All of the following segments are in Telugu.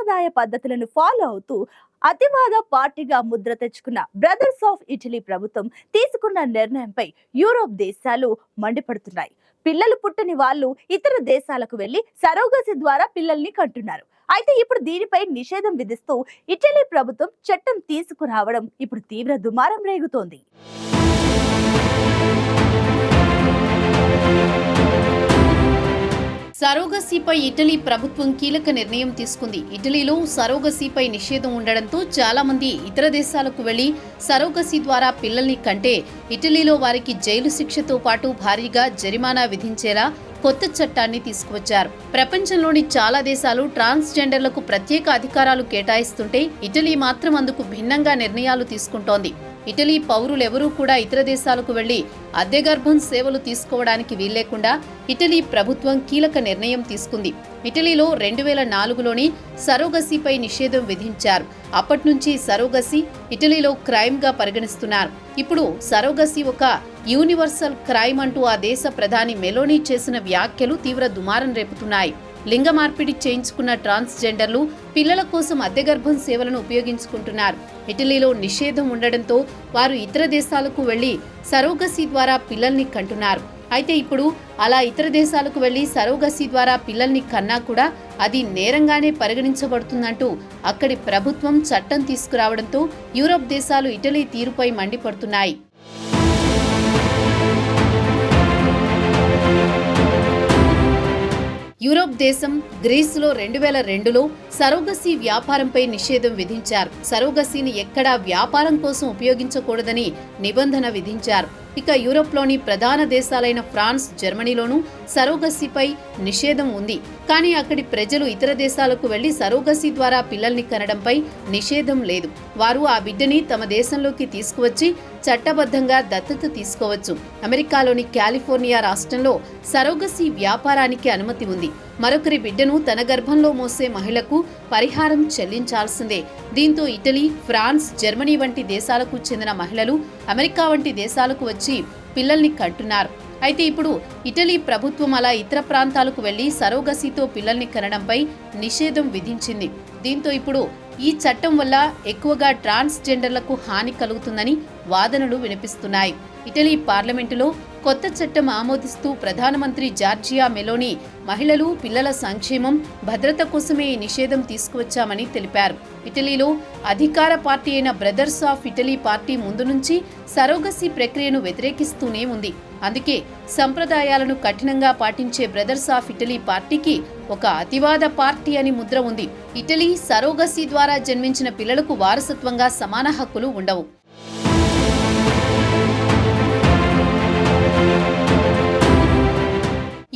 సంప్రదాయ పద్ధతులను ఫాలో అవుతూ అతివాద పార్టీగా ముద్ర తెచ్చుకున్న బ్రదర్స్ ఆఫ్ ఇటలీ ప్రభుత్వం తీసుకున్న నిర్ణయంపై యూరోప్ దేశాలు మండిపడుతున్నాయి. పిల్లలు పుట్టని వాళ్ళు ఇతర దేశాలకు వెళ్లి సరోగసి ద్వారా పిల్లల్ని కంటున్నారు. అయితే ఇప్పుడు దీనిపై నిషేధం విధిస్తూ ఇటలీ ప్రభుత్వం చట్టం తీసుకురావడం ఇప్పుడు తీవ్ర దుమారం రేగుతోంది. సరోగసీపై ఇటలీ ప్రభుత్వం కీలక నిర్ణయం తీసుకుంది. ఇటలీలో సరోగసీపై నిషేధం ఉండడంతో చాలా మంది ఇతర దేశాలకు వెళ్లి సరోగసీ ద్వారా పిల్లల్ని కంటే ఇటలీలో వారికి జైలు శిక్షతో పాటు భారీగా జరిమానా విధించేలా కొత్త చట్టాన్ని తీసుకువచ్చారు. ప్రపంచంలోని చాలా దేశాలు ట్రాన్స్జెండర్లకు ప్రత్యేక అధికారాలు కేటాయిస్తుంటే ఇటలీ మాత్రం అందుకు భిన్నంగా నిర్ణయాలు తీసుకుంటోంది. ఇటలీ పౌరులెవరూ కూడా ఇతర దేశాలకు వెళ్లి అద్దె గర్భం సేవలు తీసుకోవడానికి వీల్లేకుండా ఇటలీ ప్రభుత్వం కీలక నిర్ణయం తీసుకుంది. ఇటలీలో 2004లోని సరోగసీపై నిషేధం విధించారు. అప్పటి నుంచి సరోగసీ ఇటలీలో క్రైమ్ గా పరిగణిస్తున్నారు. ఇప్పుడు సరోగసీ ఒక యూనివర్సల్ క్రైమ్ అంటూ ఆ దేశ ప్రధాని మెలోనీ చేసిన వ్యాఖ్యలు తీవ్ర దుమారం రేపుతున్నాయి. లింగ మార్పిడి చేయించుకున్న ట్రాన్స్జెండర్లు పిల్లల కోసం అద్దె గర్భం సేవలను ఉపయోగించుకుంటున్నారు. ఇటలీలో నిషేధం ఉండడంతో వారు ఇతర దేశాలకు వెళ్లి సరోగసీ ద్వారా పిల్లల్ని కంటున్నారు. అయితే ఇప్పుడు అలా ఇతర దేశాలకు వెళ్లి సరోగసీ ద్వారా పిల్లల్ని కన్నా కూడా అది నేరంగానే పరిగణించబడుతుందంటూ అక్కడి ప్రభుత్వం చట్టం తీసుకురావడంతో యూరోప్ దేశాలు ఇటలీ తీరుపై మండిపడుతున్నాయి. యూరోప్ దేశం గ్రీసులో 2002లో సరోగసీ వ్యాపారంపై నిషేధం విధించారు. సరోగసీని ఎక్కడా వ్యాపారం కోసం ఉపయోగించకూడదని నిబంధన విధించారు. ఇక యూరోప్లోని ప్రధాన దేశాలైన ఫ్రాన్స్, జర్మనీలోనూ సరోగసీపై నిషేధం ఉంది. కానీ అక్కడి ప్రజలు ఇతర దేశాలకు వెళ్లి సరోగసీ ద్వారా పిల్లల్ని కనడంపై నిషేధం లేదు. వారు ఆ బిడ్డని తమ దేశంలోకి తీసుకువచ్చి చట్టబద్ధంగా దత్తత తీసుకోవచ్చు. అమెరికాలోని కాలిఫోర్నియా రాష్ట్రంలో సరోగసీ వ్యాపారానికి అనుమతి ఉంది. మరొకరి బిడ్డను తన గర్భంలో మోసే మహిళకు పరిహారం చెల్లించాల్సిందే. దీంతో ఇటలీ, ఫ్రాన్స్, జర్మనీ వంటి దేశాలకు చెందిన మహిళలు అమెరికా వంటి దేశాలకు వచ్చి పిల్లల్ని కంటున్నారు. అయితే ఇప్పుడు ఇటలీ ప్రభుత్వం అలా ఇతర ప్రాంతాలకు వెళ్లి సరోగసీతో పిల్లల్ని కనడంపై నిషేధం విధించింది. దీంతో ఇప్పుడు ఈ చట్టం వల్ల ఎక్కువగా ట్రాన్స్జెండర్లకు హాని కలుగుతుందని వాదనలు వినిపిస్తున్నాయి. ఇటలీ పార్లమెంటులో కొత్త చట్టం ఆమోదిస్తూ ప్రధానమంత్రి జార్జియా మెలోనీ మహిళలు, పిల్లల సంక్షేమం, భద్రత కోసమే ఈ నిషేధం తీసుకువచ్చామని తెలిపారు. ఇటలీలో అధికార పార్టీ అయిన బ్రదర్స్ ఆఫ్ ఇటలీ పార్టీ ముందు నుంచి సరోగసీ ప్రక్రియను వ్యతిరేకిస్తూనే ఉంది. అందుకే సంప్రదాయాలను కఠినంగా పాటించే బ్రదర్స్ ఆఫ్ ఇటలీ పార్టీకి ఒక అతివాద పార్టీ అని ముద్ర ఉంది. ఇటలీ సరోగసీ ద్వారా జన్మించిన పిల్లలకు వారసత్వంగా సమాన హక్కులు ఉండవు.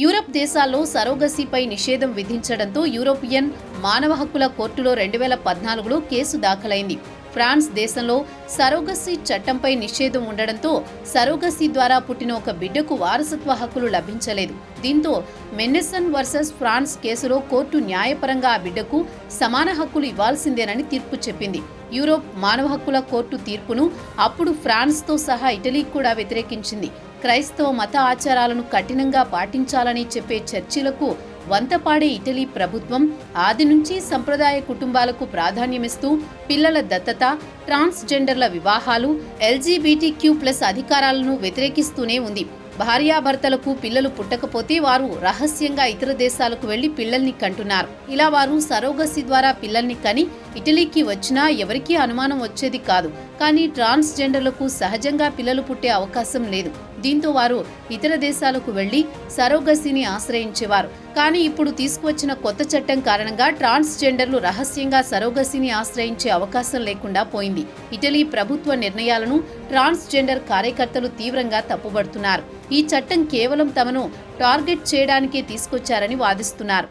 యూరప్ దేశాల్లో సరోగసీపై నిషేధం విధించడంతో యూరోపియన్ మానవ హక్కుల కోర్టులో 2014లో కేసు దాఖలైంది. ఫ్రాన్స్ దేశంలో సరోగసీ చట్టంపై నిషేధం ఉండడంతో సరోగసీ ద్వారా పుట్టిన ఒక బిడ్డకు వారసత్వ హక్కులు లభించలేదు. దీంతో మెన్నెసన్ వర్సెస్ ఫ్రాన్స్ కేసులో కోర్టు న్యాయపరంగా ఆ బిడ్డకు సమాన హక్కులు ఇవ్వాల్సిందేనని తీర్పు చెప్పింది. యూరోప్ మానవ హక్కుల కోర్టు తీర్పును అప్పుడు ఫ్రాన్స్తో సహా ఇటలీ కూడా వ్యతిరేకించింది. క్రైస్తవ మత ఆచారాలను కఠినంగా పాటించాలని చెప్పే చర్చిలకు వంతపాడే ఇటలీ ప్రభుత్వం ఆది నుంచి సంప్రదాయ కుటుంబాలకు ప్రాధాన్యమిస్తూ పిల్లల దత్తత, ట్రాన్స్జెండర్ల వివాహాలు, LGBTQ+ అధికారాలను వ్యతిరేకిస్తూనే ఉంది. భార్యాభర్తలకు పిల్లలు పుట్టకపోతే వారు రహస్యంగా ఇతర దేశాలకు వెళ్లి పిల్లల్ని కంటున్నారు. ఇలా వారు సరోగసీ ద్వారా పిల్లల్ని కని ఇటలీకి వచ్చినా ఎవరికీ అనుమానం వచ్చేది కాదు. కానీ ట్రాన్స్జెండర్లకు సహజంగా పిల్లలు పుట్టే అవకాశం లేదు. దీంతో వారు ఇతర దేశాలకు వెళ్లి సరోగసీని ఆశ్రయించేవారు. కానీ ఇప్పుడు తీసుకువచ్చిన కొత్త చట్టం కారణంగా ట్రాన్స్జెండర్లు రహస్యంగా సరోగసీని ఆశ్రయించే అవకాశం లేకుండా పోయింది. ఇటలీ ప్రభుత్వ నిర్ణయాలను ట్రాన్స్జెండర్ కార్యకర్తలు తీవ్రంగా తప్పుబడుతున్నారు. ఈ చట్టం కేవలం తమను టార్గెట్ చేయడానికే తీసుకొచ్చారని వాదిస్తున్నారు.